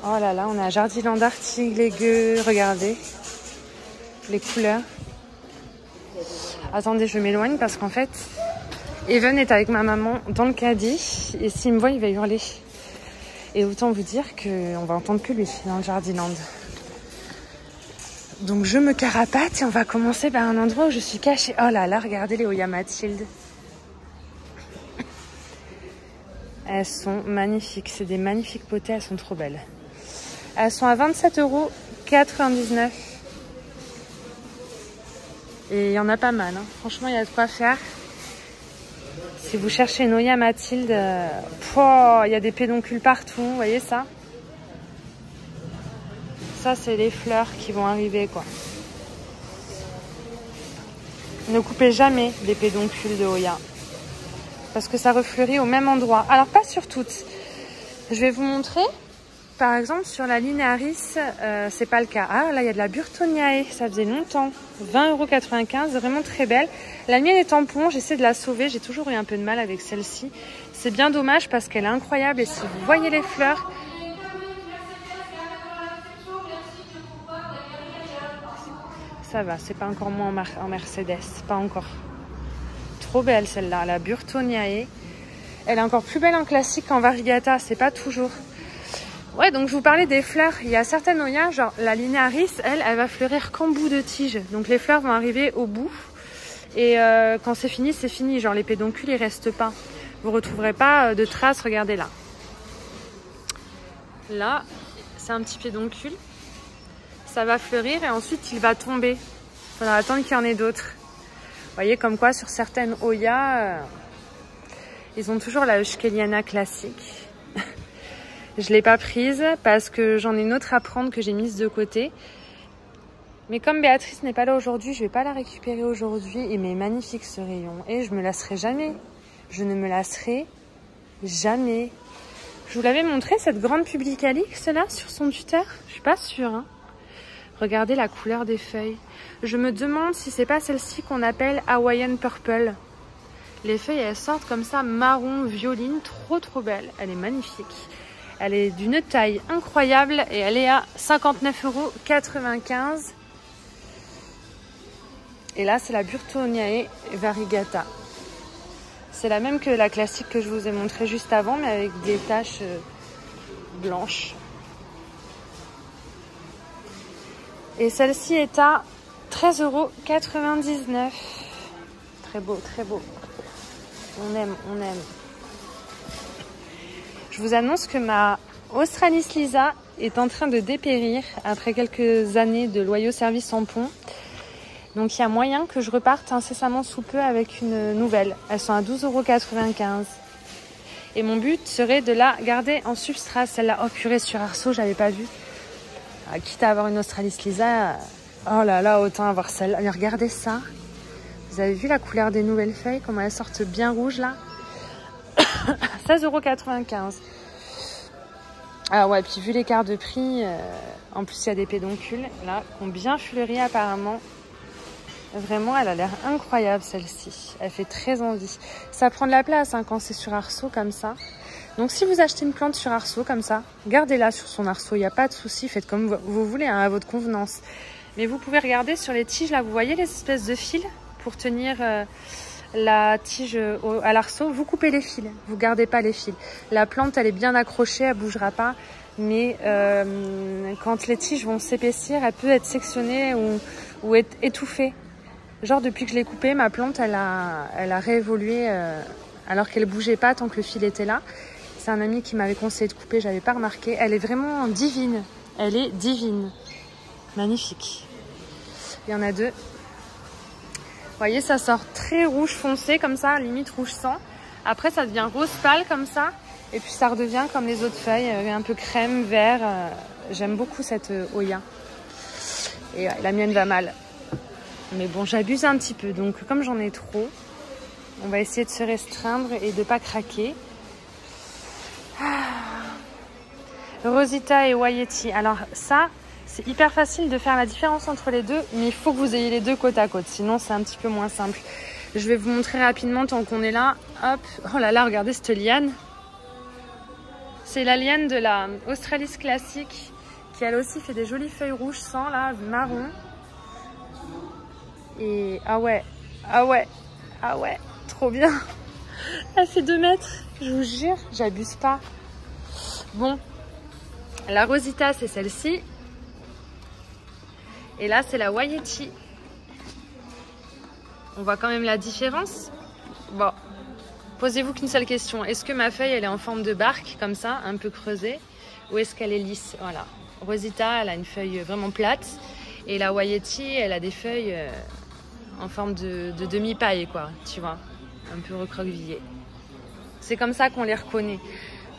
Oh là là, on est à Jardiland Artigues, les gueux. Regardez les couleurs. Attendez, je m'éloigne parce qu'en fait, Even est avec ma maman dans le caddie. Et s'il me voit, il va hurler. Et autant vous dire qu'on va entendre que lui dans le Jardiland. Donc je me carapate et on va commencer par un endroit où je suis cachée. Oh là là, regardez les Oya Mathilde. Elles sont magnifiques. C'est des magnifiques potées, elles sont trop belles. Elles sont à 27,99 €. Et il y en a pas mal. Hein. Franchement, il y a de quoi faire. Si vous cherchez une Oya Mathilde, il y a des pédoncules partout. Vous voyez ça? Ça, c'est les fleurs qui vont arriver, quoi. Ne coupez jamais des pédoncules de Oya. Parce que ça refleurit au même endroit. Alors, pas sur toutes. Je vais vous montrer. Par exemple, sur la Linearis, c'est pas le cas. Ah, là, il y a de la Burtoniae. Ça faisait longtemps. 20,95 €. Vraiment très belle. La mienne est tampon. J'essaie de la sauver. J'ai toujours eu un peu de mal avec celle-ci. C'est bien dommage parce qu'elle est incroyable. Et si vous voyez les fleurs... Ça va, c'est pas encore moi en Mercedes. Pas encore. Trop belle celle-là. La Burtoniae. Elle est encore plus belle en classique qu'en variegata. C'est pas toujours... Ouais, donc je vous parlais des fleurs. Il y a certaines Oya, genre la Linearis, elle va fleurir qu'en bout de tige. Donc les fleurs vont arriver au bout. Et quand c'est fini, c'est fini. Genre les pédoncules, ils restent pas. Vous retrouverez pas de traces, regardez là. Là, c'est un petit pédoncule. Ça va fleurir et ensuite il va tomber. Il faudra attendre qu'il y en ait d'autres. Vous voyez, comme quoi sur certaines Oya, ils ont toujours la Euskeliana classique. Je ne l'ai pas prise parce que j'en ai une autre à prendre que j'ai mise de côté. Mais comme Béatrice n'est pas là aujourd'hui, je ne vais pas la récupérer aujourd'hui. Et mais magnifique ce rayon. Et je me lasserai jamais. Je ne me lasserai jamais. Je vous l'avais montré cette grande Publicalix là sur son tuteur. Je suis pas sûre. Hein. Regardez la couleur des feuilles. Je me demande si c'est pas celle-ci qu'on appelle Hawaiian Purple. Les feuilles elles sortent comme ça marron violine, trop belle. Elle est magnifique. Elle est d'une taille incroyable et elle est à 59,95 €. Et là, c'est la Burtoniae variegata. C'est la même que la classique que je vous ai montrée juste avant, mais avec des taches blanches. Et celle-ci est à 13,99 €. Très beau, très beau. On aime, on aime. Je vous annonce que ma Australis Lisa est en train de dépérir après quelques années de loyaux services en pont. Donc il y a moyen que je reparte incessamment sous peu avec une nouvelle. Elles sont à 12,95 €. Et mon but serait de la garder en substrat. Celle-là, oh purée, sur Arceau, j'avais pas vu. Quitte à avoir une Australis Lisa, oh là là, autant avoir celle-là. Mais regardez ça. Vous avez vu la couleur des nouvelles feuilles, comment elles sortent bien rouges là? 16,95 €. Ah ouais, puis vu l'écart de prix, en plus il y a des pédoncules là qui ont bien fleuri apparemment. Vraiment, elle a l'air incroyable celle-ci. Elle fait très envie. Ça prend de la place hein, quand c'est sur arceau comme ça. Donc si vous achetez une plante sur arceau comme ça, gardez-la sur son arceau. Il n'y a pas de souci, faites comme vous voulez, hein, à votre convenance. Mais vous pouvez regarder sur les tiges là, vous voyez les espèces de fils pour tenir... la tige à l'arceau, vous coupez les fils, vous gardez pas les fils. La plante, elle est bien accrochée, elle bougera pas, mais quand les tiges vont s'épaissir, elle peut être sectionnée ou être étouffée. Genre depuis que je l'ai coupée, ma plante, elle a réévolué alors qu'elle bougeait pas tant que le fil était là. C'est un ami qui m'avait conseillé de couper, j'avais pas remarqué. Elle est vraiment divine, elle est divine, magnifique. Il y en a deux. Vous voyez, ça sort très rouge foncé comme ça, limite rouge sang. Après, ça devient rose pâle comme ça. Et puis, ça redevient comme les autres feuilles, un peu crème, vert. J'aime beaucoup cette Oya. Et la mienne va mal. Mais bon, j'abuse un petit peu. Donc, comme j'en ai trop, on va essayer de se restreindre et de ne pas craquer. Rosita et Waieti. Alors ça... C'est hyper facile de faire la différence entre les deux, mais il faut que vous ayez les deux côte à côte, sinon c'est un petit peu moins simple. Je vais vous montrer rapidement tant qu'on est là. Hop, oh là là, regardez cette liane. C'est la liane de la Australis classique qui elle aussi fait des jolies feuilles rouges sans là, marron. Et ah ouais, ah ouais, ah ouais, trop bien. Elle fait 2 mètres, je vous jure, j'abuse pas. Bon, la Rosita c'est celle-ci. Et là c'est la Waiichi. On voit quand même la différence. Bon, posez-vous qu'une seule question. Est-ce que ma feuille, elle est en forme de barque, comme ça, un peu creusée, ou est-ce qu'elle est lisse? Voilà. Rosita, elle a une feuille vraiment plate. Et la Waiichi, elle a des feuilles en forme de demi-paille, quoi. Tu vois, un peu recroquevillées. C'est comme ça qu'on les reconnaît.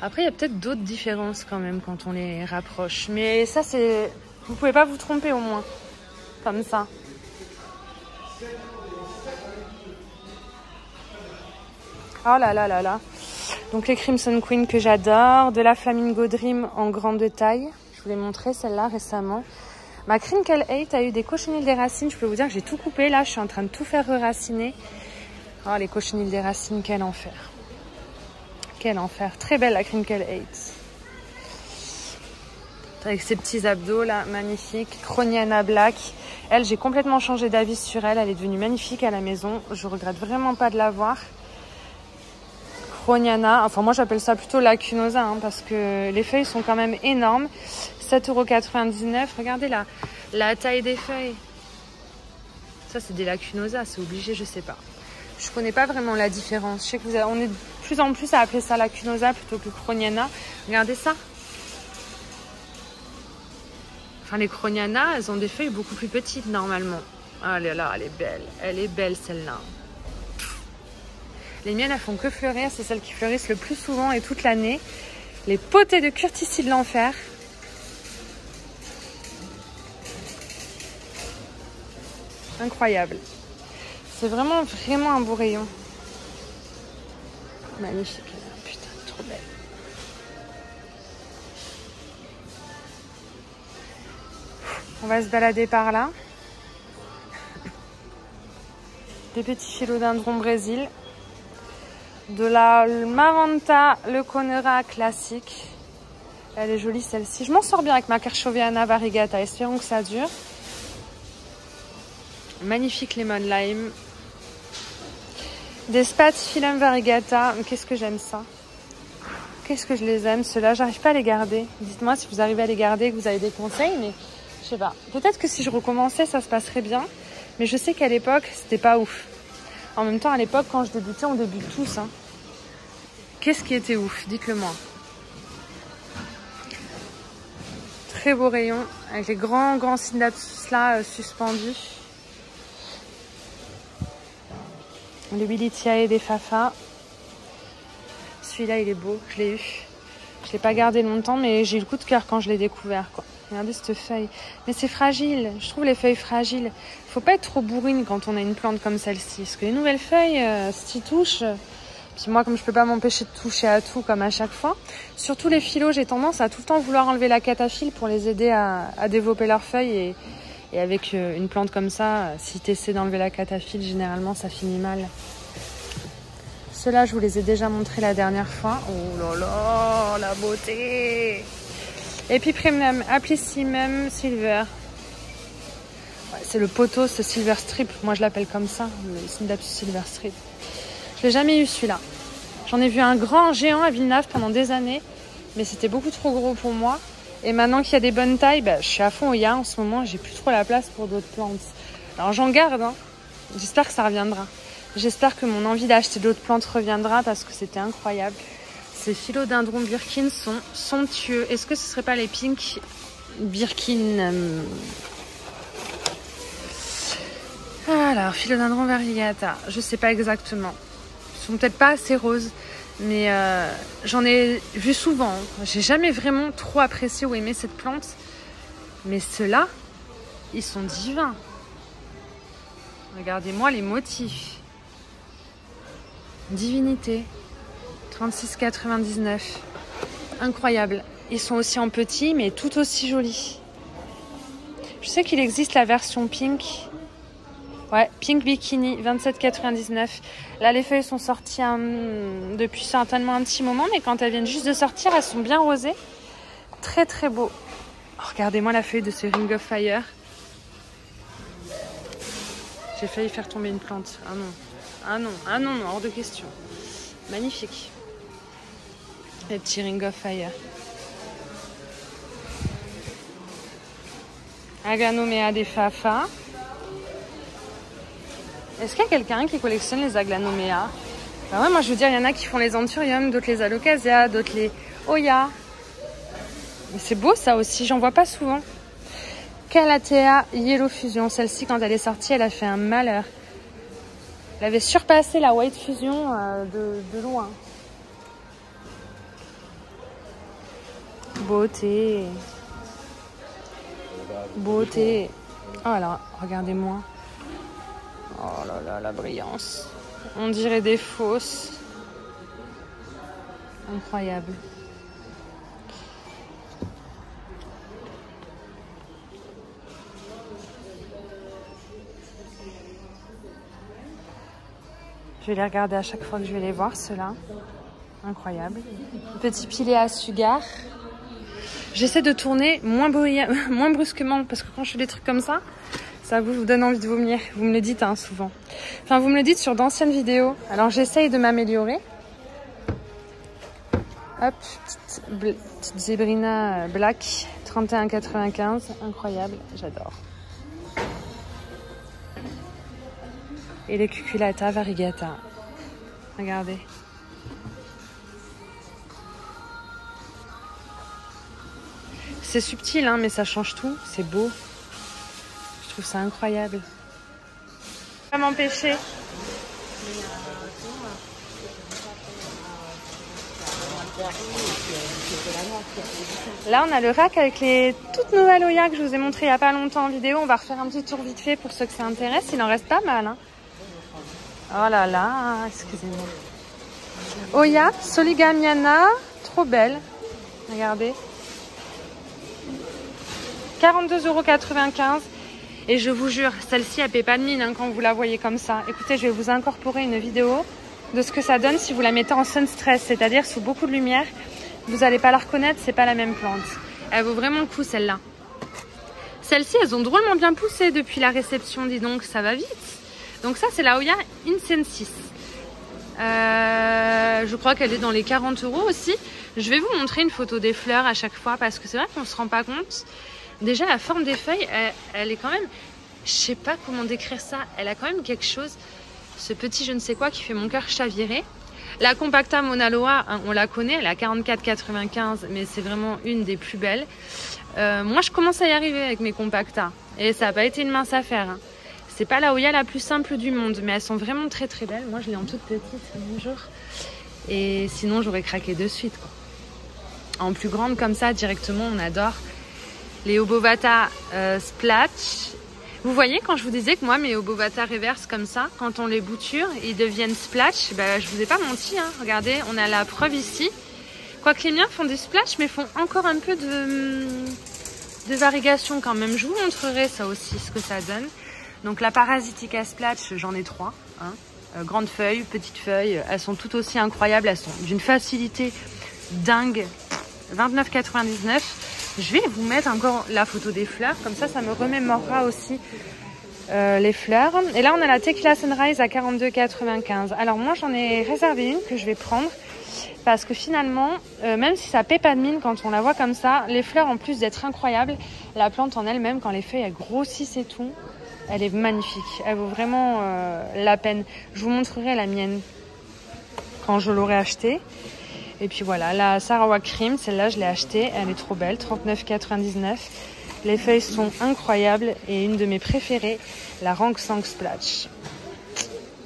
Après, il y a peut-être d'autres différences quand même quand on les rapproche. Mais ça, c'est... Vous pouvez pas vous tromper au moins. Comme ça. Oh là là là là. Donc les Crimson Queen que j'adore. De la Flamingo Dream en grande taille. Je vous l'ai montré celle-là récemment. Ma Crinkle 8 a eu des cochenilles des racines. Je peux vous dire que j'ai tout coupé. Là, je suis en train de tout faire raciner. Oh, les cochenilles des racines, quel enfer. Quel enfer. Très belle la Crinkle 8. Avec ses petits abdos là, magnifique. Chroniana Black. Elle, j'ai complètement changé d'avis sur elle. Elle est devenue magnifique à la maison. Je regrette vraiment pas de l'avoir. Chroniana, enfin moi j'appelle ça plutôt lacunosa hein, parce que les feuilles sont quand même énormes. 7,99 €. Regardez la taille des feuilles. Ça c'est des lacunosa, c'est obligé, je sais pas. Je connais pas vraiment la différence. Je sais que on est de plus en plus à appeler ça lacunosa plutôt que Chroniana. Regardez ça. Enfin les Chroniana, elles ont des feuilles beaucoup plus petites normalement. Ah là là, elle est belle. Elle est belle celle-là. Les miennes, elles font que fleurir. C'est celles qui fleurissent le plus souvent et toute l'année. Les potées de Curticie de l'enfer. Incroyable. C'est vraiment un beau rayon. Magnifique. Putain, trop belle. On va se balader par là. Des petits philodendrons Brésil. De la Maranta Leconera classique. Elle est jolie celle-ci. Je m'en sors bien avec ma Kerchoviana variegata. Espérons que ça dure. Magnifique lemon lime. Des Spathiphyllum variegata. Qu'est-ce que j'aime ça. Qu'est-ce que je les aime. Ceux-là, j'arrive pas à les garder. Dites-moi si vous arrivez à les garder, que vous avez des conseils. Mais je sais pas. Peut-être que si je recommençais, ça se passerait bien. Mais je sais qu'à l'époque, c'était pas ouf. En même temps, à l'époque, quand je débutais, on débute tous. Hein. Qu'est-ce qui était ouf? Dites-le moi. Très beau rayon, avec les grands synapsus là suspendus. Les Willitiae des Fafa. Celui-là, il est beau, je l'ai eu. Je l'ai pas gardé longtemps, mais j'ai eu le coup de cœur quand je l'ai découvert, quoi. Regardez cette feuille. Mais c'est fragile. Je trouve les feuilles fragiles. Faut pas être trop bourrine quand on a une plante comme celle-ci. Parce que les nouvelles feuilles, si tu touches... Puis moi, comme je peux pas m'empêcher de toucher à tout comme à chaque fois. Surtout les phyllos, j'ai tendance à tout le temps vouloir enlever la cataphylle pour les aider à développer leurs feuilles. Et avec une plante comme ça, si tu essaies d'enlever la cataphylle, généralement, ça finit mal. Ceux-là, je vous les ai déjà montrés la dernière fois. Oh là là, la beauté! Epipremnum aplysimum silver. Ouais, c'est le poteau, ce silver strip. Moi, je l'appelle comme ça, le Synapsus silver strip. Je l'ai jamais eu celui-là. J'en ai vu un grand géant à Villeneuve pendant des années, mais c'était beaucoup trop gros pour moi. Et maintenant qu'il y a des bonnes tailles, bah, je suis à fond au ya en ce moment. J'ai plus trop la place pour d'autres plantes. Alors j'en garde. Hein. J'espère que ça reviendra. J'espère que mon envie d'acheter d'autres plantes reviendra parce que c'était incroyable. Ces philodendrons Birkin sont somptueux. Est-ce que ce serait pas les Pink Birkin Alors, philodendron variegata. Je sais pas exactement. Ils sont peut-être pas assez roses. Mais j'en ai vu souvent. J'ai jamais vraiment trop apprécié ou aimé cette plante. Mais ceux-là, ils sont divins. Regardez-moi les motifs. Divinité. 36,99. Incroyable. Ils sont aussi en petit, mais tout aussi jolis. Je sais qu'il existe la version pink. Ouais, Pink Bikini, 27,99. Là, les feuilles sont sorties depuis certainement un petit moment, mais quand elles viennent juste de sortir, elles sont bien rosées. Très très beau. Oh, regardez-moi la feuille de ce Ring of Fire. J'ai failli faire tomber une plante. Ah non, ah non, ah non, hors de question. Magnifique. Les petits Ring of Fire. Aglanomea des Fafa. Est-ce qu'il y a quelqu'un qui collectionne les Aglanomea? Bah ouais, moi je veux dire, il y en a qui font les Anthurium, d'autres les Alocasia, d'autres les Oya. Mais c'est beau ça aussi, j'en vois pas souvent. Calathea Yellow Fusion, celle-ci quand elle est sortie, elle a fait un malheur. Elle avait surpassé la White Fusion de loin. Beauté. Beauté. Oh là, regardez-moi. Oh là là, la brillance. On dirait des fausses. Incroyable. Je vais les regarder à chaque fois que je vais les voir, ceux-là. Incroyable. Petit pilet à sugar. J'essaie de tourner moins brusquement parce que quand je fais des trucs comme ça, ça vous donne envie de vomir. Vous me le dites hein, souvent. Enfin, vous me le dites sur d'anciennes vidéos. Alors, j'essaye de m'améliorer. Hop, petite Zebrina Black, 31,95. Incroyable, j'adore. Et les Cuculata Variegata. Regardez. C'est subtil, hein, mais ça change tout. C'est beau. Je trouve ça incroyable. Pas m'empêcher. Là, on a le rack avec les toutes nouvelles Oya que je vous ai montré il n'y a pas longtemps en vidéo. On va refaire un petit tour vite fait pour ceux que ça intéresse. Il en reste pas mal. Hein. Oh là là, excusez-moi. Oya Soligamiana, trop belle. Regardez. 42,95 €. Et je vous jure, celle-ci, elle paie pas de mine hein, quand vous la voyez comme ça. Écoutez, je vais vous incorporer une vidéo de ce que ça donne si vous la mettez en sun stress, c'est-à-dire sous beaucoup de lumière. Vous n'allez pas la reconnaître, c'est pas la même plante. Elle vaut vraiment le coup, celle-là. Celles-ci, elles ont drôlement bien poussé depuis la réception, dis donc, ça va vite. Donc ça, c'est la Oya Incensis. Je crois qu'elle est dans les 40 € aussi. Je vais vous montrer une photo des fleurs à chaque fois parce que c'est vrai qu'on ne se rend pas compte. Déjà, la forme des feuilles, elle est quand même... Je sais pas comment décrire ça. Elle a quand même quelque chose. Ce petit je ne sais quoi qui fait mon cœur chavirer. La Compacta Monaloa, hein, on la connaît. Elle est à 44,95 €, mais c'est vraiment une des plus belles. Moi, je commence à y arriver avec mes Compacta. Et ça n'a pas été une mince affaire. Hein. C'est pas la Oya la plus simple du monde, mais elles sont vraiment très très belles. Moi, je l'ai en toute petite, bonjour. Et sinon, j'aurais craqué de suite. Quoi. En plus grande comme ça, directement, on adore. Les Obovata Splash. Vous voyez, quand je vous disais que moi, mes Obovata reverse comme ça, quand on les bouture, ils deviennent splash. Ben, je vous ai pas menti. Hein. Regardez, on a la preuve ici. Quoique les miens font des splash, mais font encore un peu de variegation quand même. Je vous montrerai ça aussi, ce que ça donne. Donc la Parasitica Splash, j'en ai 3. Hein. Grande feuille, petite feuille. Elles sont toutes aussi incroyables. Elles sont d'une facilité dingue. 29,99 €. Je vais vous mettre encore la photo des fleurs. Comme ça, ça me remémorera aussi les fleurs. Et là, on a la Tequila Sunrise à 42,95 €. Alors moi, j'en ai réservé une que je vais prendre. Parce que finalement, même si ça paie pas de mine quand on la voit comme ça, les fleurs, en plus d'être incroyables, la plante en elle-même, quand les feuilles elles grossissent et tout, elle est magnifique. Elle vaut vraiment la peine. Je vous montrerai la mienne quand je l'aurai achetée. Et puis voilà, la Sarawak Cream, celle-là, je l'ai achetée. Elle est trop belle, 39,99 €. Les feuilles sont incroyables. Et une de mes préférées, la Rangsang Splash.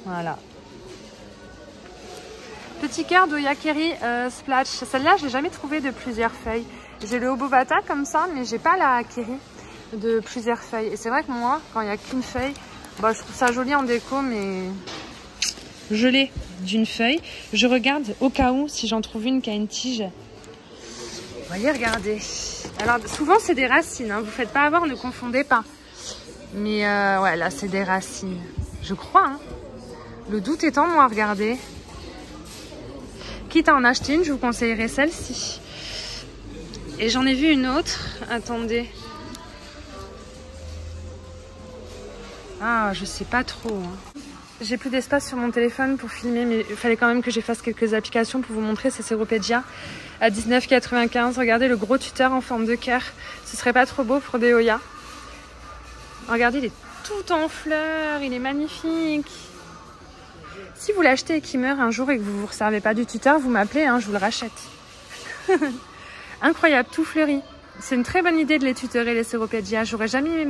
Voilà. Petit cœur d'Oya Kerry Splash. Celle-là, je l'ai jamais trouvée de plusieurs feuilles. J'ai le Obovata comme ça, mais j'ai pas la Kerry de plusieurs feuilles. Et c'est vrai que moi, quand il n'y a qu'une feuille, bah, je trouve ça joli en déco, mais je l'ai d'une feuille. Je regarde au cas où si j'en trouve une qui a une tige. Vous voyez, regardez. Alors, souvent, c'est des racines. Hein. Vous ne faites pas avoir, ne confondez pas. Mais ouais, là, c'est des racines. Je crois, hein. Le doute est en moi, regardez. Quitte à en acheter une, je vous conseillerais celle-ci. Et j'en ai vu une autre. Attendez. Ah, je sais pas trop. Hein. J'ai plus d'espace sur mon téléphone pour filmer, mais il fallait quand même que j'efface quelques applications pour vous montrer. C'est Seropedia à 19,95. Regardez le gros tuteur en forme de cœur. Ce serait pas trop beau pour des Oya. Regardez, il est tout en fleurs. Il est magnifique. Si vous l'achetez et qu'il meurt un jour et que vous ne vous resservez pas du tuteur, vous m'appelez, hein, je vous le rachète. Incroyable, tout fleuri. C'est une très bonne idée de les tutorer, les Seropedia. J'aurais jamais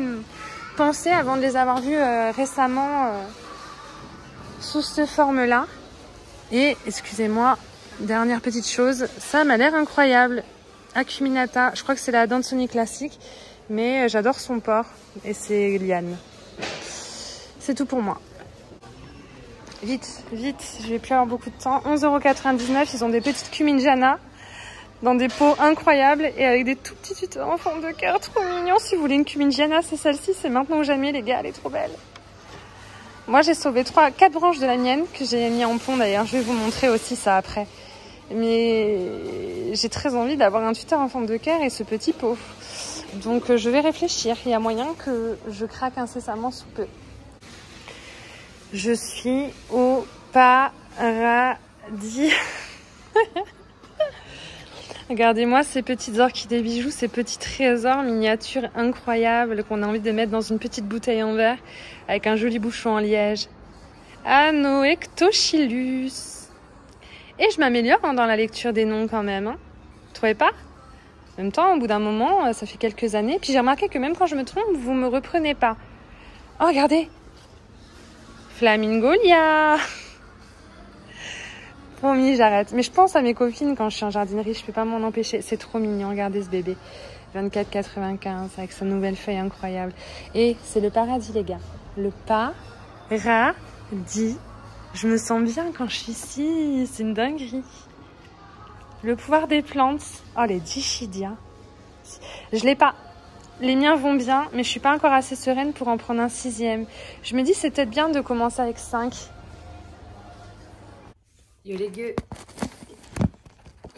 pensé avant de les avoir vus récemment sous cette forme-là. Et, excusez-moi, dernière petite chose, ça m'a l'air incroyable. Acuminata, je crois que c'est la Dansoni classique, mais j'adore son port et ses lianes. C'est tout pour moi. Vite, vite, je vais plus avoir beaucoup de temps. 11,99 €, ils ont des petites Cuminjana dans des pots incroyables et avec des tout petits tuteurs en forme de cœur, trop mignons. Si vous voulez une Cuminjana, c'est celle-ci, c'est maintenant ou jamais les gars, elle est trop belle. Moi j'ai sauvé 4 branches de la mienne que j'ai mis en pont d'ailleurs, je vais vous montrer aussi ça après. Mais j'ai très envie d'avoir un tuteur en forme de cœur et ce petit pot. Donc je vais réfléchir, il y a moyen que je craque incessamment sous peu. Je suis au paradis. Regardez-moi ces petites orchidées bijoux, ces petits trésors miniatures incroyables qu'on a envie de mettre dans une petite bouteille en verre avec un joli bouchon en liège. Anoectochilus. Et je m'améliore dans la lecture des noms quand même. Hein. Vous trouvez pas? En même temps, au bout d'un moment, ça fait quelques années. Puis j'ai remarqué que même quand je me trompe, vous me reprenez pas. Oh, regardez! Flamingolia. Promis, j'arrête. Mais je pense à mes copines quand je suis en jardinerie, je peux pas m'en empêcher. C'est trop mignon, regardez ce bébé. 24,95 avec sa nouvelle feuille incroyable. Et c'est le paradis, les gars. Le paradis. Je me sens bien quand je suis ici. C'est une dinguerie. Le pouvoir des plantes. Oh, les Dichidia. Je l'ai pas. Les miens vont bien, mais je suis pas encore assez sereine pour en prendre un 6e. Je me dis c'est peut-être bien de commencer avec 5. Yo les gueux.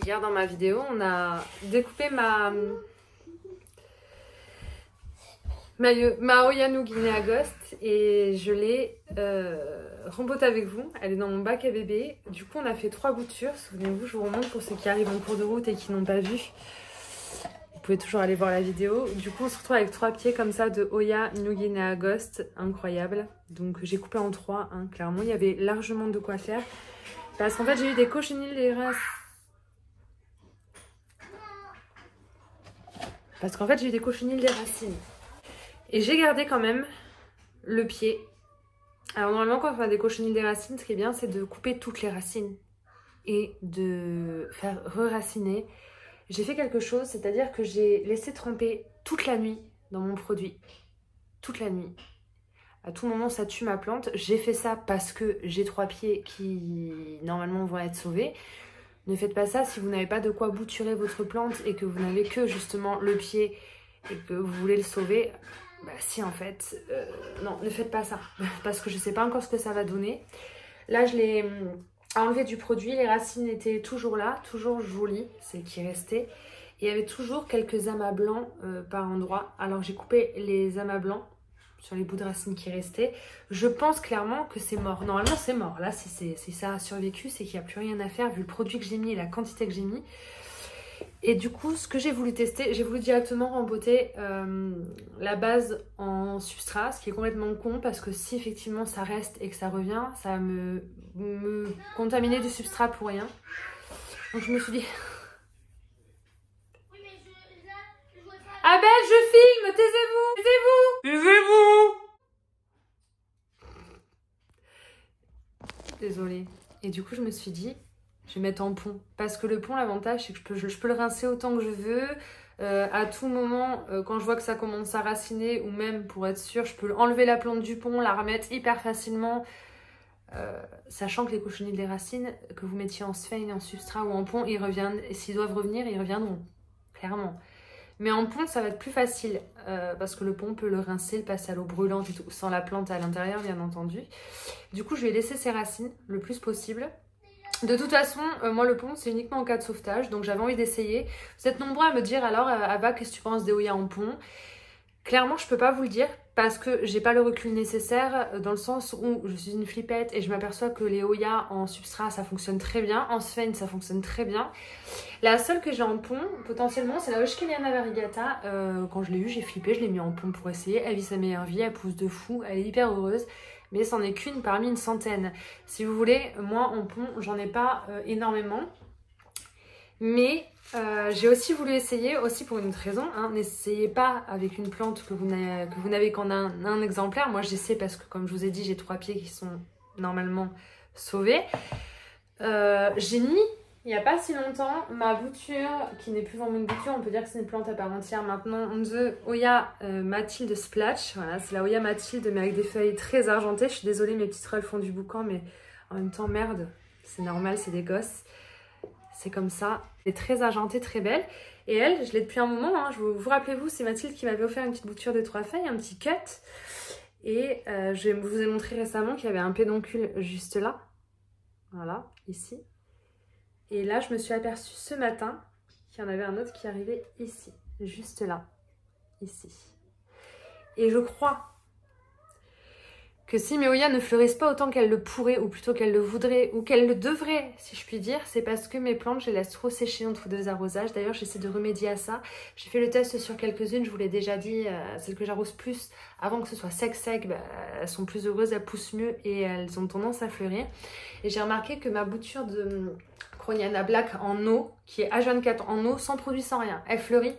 Hier dans ma vidéo, on a découpé ma Oya Guinea Ghost et je l'ai rembotée avec vous. Elle est dans mon bac à bébé. Du coup, on a fait 3 boutures. Souvenez-vous, je vous remonte pour ceux qui arrivent en cours de route et qui n'ont pas vu. Vous pouvez toujours aller voir la vidéo. Du coup, on se retrouve avec 3 pieds comme ça de Oya Guinea Ghost. Incroyable. Donc, j'ai coupé en 3. Hein, clairement, il y avait largement de quoi faire. Parce qu'en fait, j'ai eu des cochenilles des racines. Et j'ai gardé quand même le pied. Alors, normalement, quand on a des cochenilles des racines, ce qui est bien, c'est de couper toutes les racines. Et de faire re-raciner. J'ai fait quelque chose, c'est-à-dire que j'ai laissé tremper toute la nuit dans mon produit. Toute la nuit. À tout moment, ça tue ma plante. J'ai fait ça parce que j'ai 3 pieds qui, normalement, vont être sauvés. Ne faites pas ça si vous n'avez pas de quoi bouturer votre plante et que vous n'avez que, justement, le pied et que vous voulez le sauver. Bah si, en fait. Non, ne faites pas ça. Parce que je ne sais pas encore ce que ça va donner. Là, je l'ai enlevé du produit. Les racines étaient toujours là, toujours jolies, celles qui restaient. Et il y avait toujours quelques amas blancs par endroit. Alors, j'ai coupé les amas blancs sur les bouts de racines qui restaient. Je pense clairement que c'est mort. Normalement, c'est mort. Là, si ça a survécu, c'est qu'il n'y a plus rien à faire vu le produit que j'ai mis et la quantité que j'ai mis. Et du coup, ce que j'ai voulu tester, j'ai voulu directement rembotter la base en substrat, ce qui est complètement con parce que si effectivement ça reste et que ça revient, ça va me contaminer du substrat pour rien. Donc je me suis dit... Abel, je filme, taisez-vous, taisez-vous, taisez-vous. Désolée. Et du coup, je me suis dit, je vais mettre en pont. Parce que le pont, l'avantage, c'est que je peux le rincer autant que je veux. À tout moment, quand je vois que ça commence à raciner, ou même pour être sûr, je peux enlever la plante du pont, la remettre hyper facilement. Sachant que les cochenilles des racines, que vous mettiez en sphène, en substrat ou en pont, ils reviennent. Et s'ils doivent revenir, ils reviendront. Clairement. Mais en pont, ça va être plus facile parce que le pont, on peut le rincer, le passer à l'eau brûlante et tout, sans la plante à l'intérieur, bien entendu. Du coup, je vais laisser ses racines le plus possible. De toute façon, moi, le pont, c'est uniquement en cas de sauvetage, donc j'avais envie d'essayer. Vous êtes nombreux à me dire, alors, Ava, qu'est-ce que tu penses des Hoya en pont? Clairement, je peux pas vous le dire parce que j'ai pas le recul nécessaire dans le sens où je suis une flippette et je m'aperçois que les Hoya en substrat ça fonctionne très bien, en sphène ça fonctionne très bien. La seule que j'ai en pont potentiellement c'est la Euskeliana variegata. Quand je l'ai eu j'ai flippé, je l'ai mis en pont pour essayer. Elle vit sa meilleure vie, elle pousse de fou, elle est hyper heureuse. Mais c'en est qu'une parmi une centaine. Si vous voulez, moi en pont j'en ai pas énormément. Mais j'ai aussi voulu essayer, aussi pour une autre raison, hein, n'essayez pas avec une plante que vous n'avez qu'en un exemplaire. Moi j'essaie parce que comme je vous ai dit, j'ai 3 pieds qui sont normalement sauvés. J'ai mis, il n'y a pas si longtemps, ma bouture, qui n'est plus vraiment une bouture, on peut dire que c'est une plante à part entière maintenant, de Hoya Mathilde Splash. Voilà, c'est la Hoya Mathilde mais avec des feuilles très argentées. Je suis désolée, mes petites rôles font du boucan, mais en même temps, merde, c'est normal, c'est des gosses. C'est comme ça, elle est très argentée, très belle. Et elle, je l'ai depuis un moment, hein. Vous rappelez-vous, c'est Mathilde qui m'avait offert une petite bouture de 3 feuilles, un petit cut. Et je vous ai montré récemment qu'il y avait un pédoncule juste là. Voilà, ici. Et là, je me suis aperçue ce matin qu'il y en avait un autre qui arrivait ici, juste là, ici. Et je crois que si mes Hoya ne fleurissent pas autant qu'elles le pourraient, ou plutôt qu'elles le voudraient, ou qu'elles le devraient, si je puis dire, c'est parce que mes plantes, je les laisse trop sécher entre 2 arrosages. D'ailleurs, j'essaie de remédier à ça. J'ai fait le test sur quelques-unes, je vous l'ai déjà dit, celles que j'arrose plus, avant que ce soit sec, bah, elles sont plus heureuses, elles poussent mieux et elles ont tendance à fleurir. Et j'ai remarqué que ma bouture de Croniana Black en eau, qui est H24 en eau, sans produit, sans rien, elle fleurit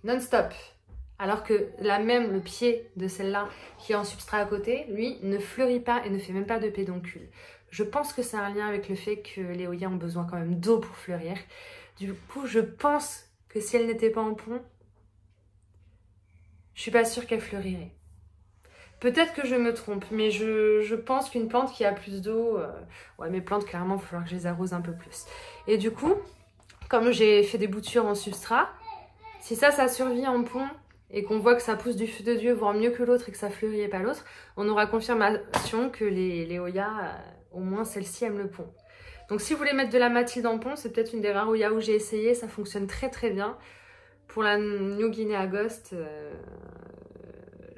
non-stop. Alors que là même, le pied de celle-là qui est en substrat à côté, lui, ne fleurit pas et ne fait même pas de pédoncule. Je pense que c'est un lien avec le fait que les Hoya ont besoin quand même d'eau pour fleurir. Du coup, je pense que si elle n'était pas en pont, je suis pas sûre qu'elle fleurirait. Peut-être que je me trompe, mais je pense qu'une plante qui a plus d'eau... ouais, mes plantes, clairement, il va falloir que je les arrose un peu plus. Et du coup, comme j'ai fait des boutures en substrat, si ça survit en pont... et qu'on voit que ça pousse du feu de Dieu, voire mieux que l'autre et que ça fleurit et pas l'autre, on aura confirmation que les Hoya, au moins celle-ci, aiment le pont. Donc si vous voulez mettre de la Mathilde en pont, c'est peut-être une des rares Hoya où j'ai essayé, ça fonctionne très très bien. Pour la New Guinea Ghost,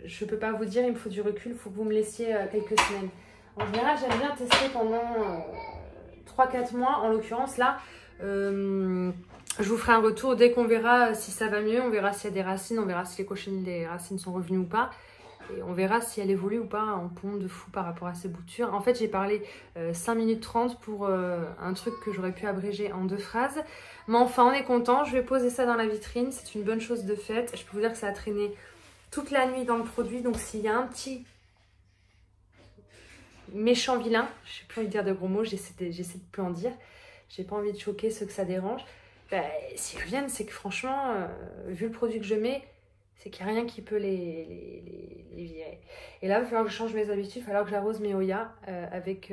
je peux pas vous dire, il me faut du recul, il faut que vous me laissiez quelques semaines. En général, j'aime bien tester pendant 3-4 mois, en l'occurrence là, je vous ferai un retour dès qu'on verra si ça va mieux, on verra s'il y a des racines, on verra si les cochenilles des racines sont revenues ou pas. Et on verra si elle évolue ou pas en pont de fou par rapport à ces boutures. En fait, j'ai parlé 5 minutes 30 pour un truc que j'aurais pu abréger en 2 phrases. Mais enfin, on est content. Je vais poser ça dans la vitrine. C'est une bonne chose de faite. Je peux vous dire que ça a traîné toute la nuit dans le produit. Donc, s'il y a un petit méchant vilain, je n'ai plus envie de dire de gros mots, j'essaie de plus en dire. J'ai pas envie de choquer ceux que ça dérange. Bah, s'ils reviennent, c'est que franchement, vu le produit que je mets, c'est qu'il n'y a rien qui peut les virer. Et là, il va falloir que je change mes habitudes, il va falloir que j'arrose mes Hoya avec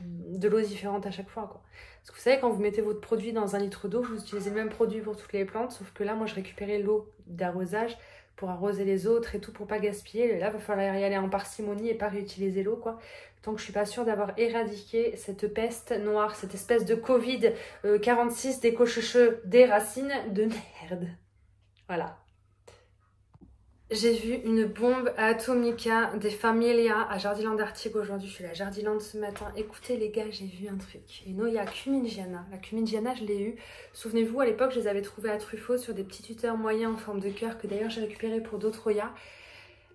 de l'eau différente à chaque fois, quoi. Parce que vous savez, quand vous mettez votre produit dans 1 litre d'eau, vous utilisez le même produit pour toutes les plantes, sauf que là, moi, je récupérais l'eau d'arrosage pour arroser les autres et tout, pour pas gaspiller. Et là, il va falloir y aller en parcimonie et pas réutiliser l'eau, quoi. Tant que je suis pas sûre d'avoir éradiqué cette peste noire, cette espèce de Covid 46 des cochecheux, des racines de merde. Voilà. J'ai vu une bombe atomica des Familia à Jardiland Artigue aujourd'hui. Je suis à la Jardiland ce matin. Écoutez les gars, j'ai vu un truc. Une Hoya Cumingiana. La Cumingiana, je l'ai eue. Souvenez-vous, à l'époque, je les avais trouvées à Truffaut sur des petits tuteurs moyens en forme de cœur que d'ailleurs j'ai récupéré pour d'autres Hoya.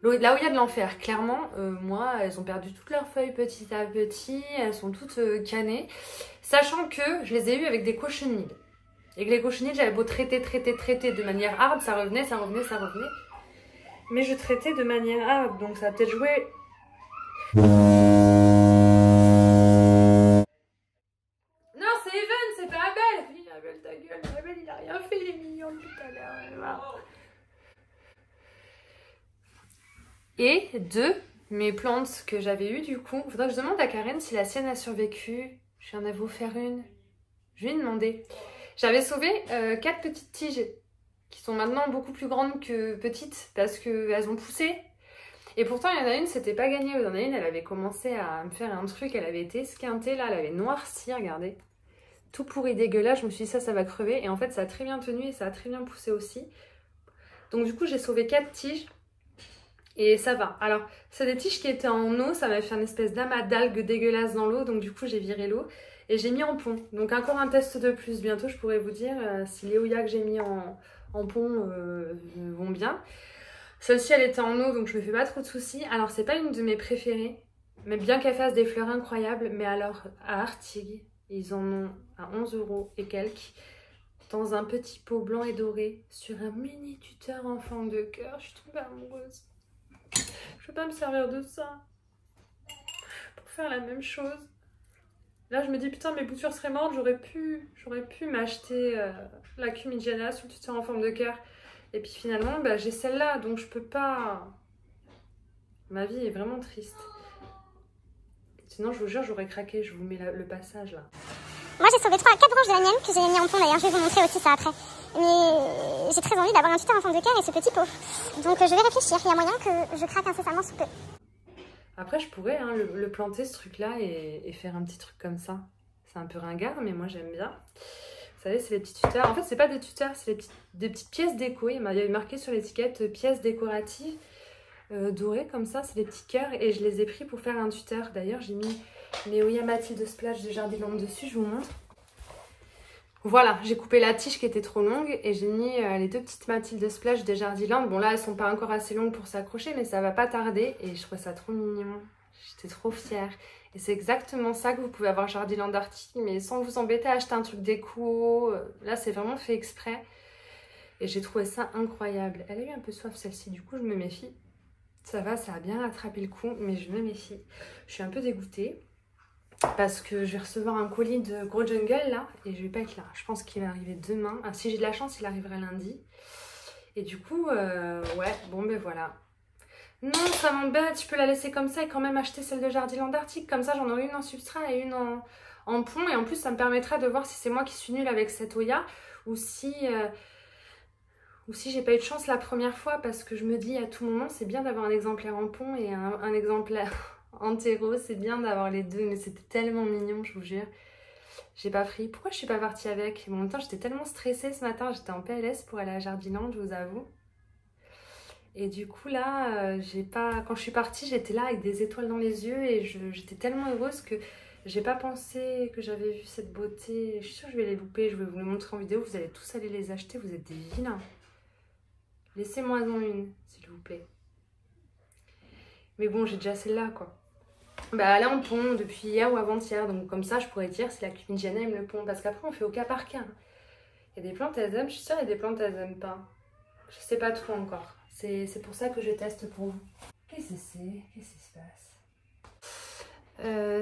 La Hoya de l'enfer, clairement, moi, elles ont perdu toutes leurs feuilles petit à petit. Elles sont toutes canées. Sachant que je les ai eues avec des cochenilles. Et que les cochenilles, j'avais beau traiter de manière hard, ça revenait. Mais je traitais de manière hard, donc ça a peut-être joué. Non, c'est Even, c'est pas Abel. Oui, Abel, ta gueule. Abel, il a rien fait, il est mignon depuis tout à l'heure. Et 2, mes plantes que j'avais eues, du coup, il faudrait que je demande à Karen si la sienne a survécu. Je viens de vous faire une. Je vais lui demander. J'avais sauvé 4 petites tiges qui sont maintenant beaucoup plus grandes que petites parce qu'elles ont poussé. Et pourtant, il y en a une, c'était pas gagné. Il y en a une, elle avait commencé à me faire un truc, elle avait été esquintée, là, elle avait noirci, regardez. Tout pourri, dégueulasse, je me suis dit ça va crever. Et en fait, ça a très bien tenu et ça a très bien poussé aussi. Donc du coup, j'ai sauvé 4 tiges. Et ça va. Alors, c'est des tiges qui étaient en eau, ça m'a fait une espèce d'amas d'algues dégueulasse dans l'eau, donc du coup j'ai viré l'eau et j'ai mis en pont. Donc encore un test de plus. Bientôt je pourrai vous dire si les Ouya que j'ai mis en pont vont bien. Celle-ci elle était en eau, donc je me fais pas trop de soucis. Alors c'est pas une de mes préférées, mais bien qu'elle fasse des fleurs incroyables, mais alors à Artigues, ils en ont à 11 € et quelques, dans un petit pot blanc et doré, sur un mini tuteur en forme de cœur. Je suis tombée amoureuse. Je peux pas me servir de ça pour faire la même chose. Là, je me dis, putain, mes boutures seraient mortes, j'aurais pu m'acheter la Cumigiana sur le tuteur en forme de cœur. Et puis finalement, bah, j'ai celle-là, donc je peux pas... Ma vie est vraiment triste. Sinon, je vous jure, j'aurais craqué. Je vous mets le passage, là. Moi, j'ai sauvé 4 branches de la mienne que j'ai mis en pont, d'ailleurs. Je vais vous montrer aussi ça après. Mais j'ai très envie d'avoir un tuteur en forme de cœur et ce petit pot. Donc, je vais réfléchir. Il y a moyen que je craque incessamment sous peu. Après, je pourrais hein, le planter, ce truc-là, et faire un petit truc comme ça. C'est un peu ringard, mais moi, j'aime bien. Vous savez, c'est les petits tuteurs. En fait, c'est pas des tuteurs, c'est des petites pièces déco. Il y avait marqué sur l'étiquette pièces décoratives dorées comme ça. C'est des petits cœurs et je les ai pris pour faire un tuteur. D'ailleurs, j'ai mis mes Ouya Mathilde Splash de Jardiland dessus. Je vous montre. Voilà, j'ai coupé la tige qui était trop longue et j'ai mis les 2 petites Mathilde Splash de Jardiland. Bon, là, elles sont pas encore assez longues pour s'accrocher, mais ça va pas tarder. Et je trouvais ça trop mignon. J'étais trop fière. Et c'est exactement ça que vous pouvez avoir Jardiland Artigues, mais sans vous embêter à acheter un truc déco. Là, c'est vraiment fait exprès. Et j'ai trouvé ça incroyable. Elle a eu un peu soif, celle-ci. Du coup, je me méfie. Ça va, ça a bien rattrapé le coup, mais je me méfie. Je suis un peu dégoûtée. Parce que je vais recevoir un colis de Gros Jungle là et je vais pas être là. Je pense qu'il va arriver demain. Ah, si j'ai de la chance, il arrivera lundi. Et du coup, ouais, bon ben voilà. Non, ça m'embête, je peux la laisser comme ça et quand même acheter celle de Jardiland Arctique. Comme ça, j'en aurai une en substrat et une en pont. Et en plus, ça me permettra de voir si c'est moi qui suis nulle avec cette Ouya ou si j'ai pas eu de chance la première fois. Parce que je me dis à tout moment, c'est bien d'avoir un exemplaire en pont et un exemplaire... en terreau, c'est bien d'avoir les deux, mais c'était tellement mignon, je vous jure. J'ai pas pris. Pourquoi je suis pas partie avec? En même temps, j'étais tellement stressée ce matin, j'étais en PLS pour aller à Jardiland, je vous avoue. Et du coup, là, j'ai pas... quand je suis partie, j'étais là avec des étoiles dans les yeux et j'étais tellement heureuse que j'ai pas pensé que j'avais vu cette beauté. Je suis sûre que je vais les louper, je vais vous les montrer en vidéo, vous allez tous aller les acheter, vous êtes des vilains. Laissez-moi en une, s'il vous plaît. Mais bon, j'ai déjà celle-là, quoi. Bah, elle est en pont depuis hier ou avant-hier, donc comme ça je pourrais dire si la Cumigiana aime le pont, parce qu'après on fait au cas par cas. Il y a des plantes elles aiment, je suis sûre il y a des plantes elles aiment pas. Je sais pas trop encore, c'est pour ça que je teste pour vous. Qu'est-ce que c'est? Qu'est-ce qui se passe?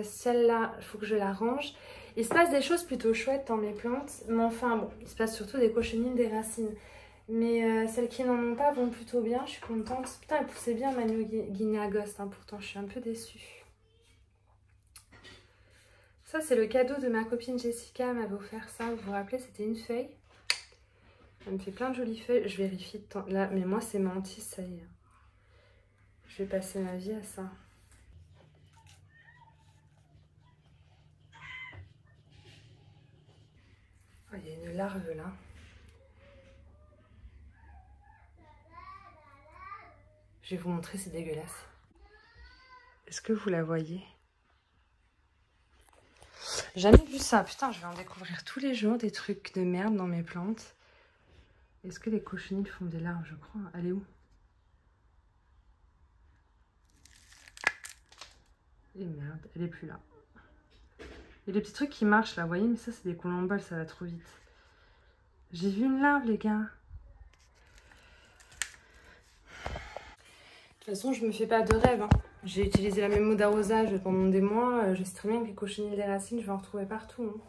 Celle-là, il faut que je la range. Il se passe des choses plutôt chouettes dans mes plantes, mais enfin bon, il se passe surtout des cochenilles, des racines. Mais celles qui n'en ont pas vont plutôt bien, je suis contente. Putain, elle poussait bien Manu Guinea Ghost, hein, pourtant je suis un peu déçue. Ça, c'est le cadeau de ma copine Jessica, elle m'avait offert ça. Vous vous rappelez, c'était une feuille. Elle me fait plein de jolies feuilles. Je vérifie de temps. Là, mais moi, c'est menti, ça y est. Je vais passer ma vie à ça. Oh, il y a une larve là. Je vais vous montrer, c'est dégueulasse. Est-ce que vous la voyez? Jamais vu ça. Putain, je vais en découvrir tous les jours des trucs de merde dans mes plantes. Est-ce que les cochenilles font des larves? Je crois. Elle est où? Et merde, elle est plus là. Il y a des petits trucs qui marchent là, vous voyez, mais ça c'est des colomboles, ça va trop vite. J'ai vu une larve, les gars. De toute façon, je me fais pas de rêve. Hein. J'ai utilisé la même mode d'arrosage pendant des mois. Je sais très bien que les cochenilles des racines, je vais en retrouver partout. Hein.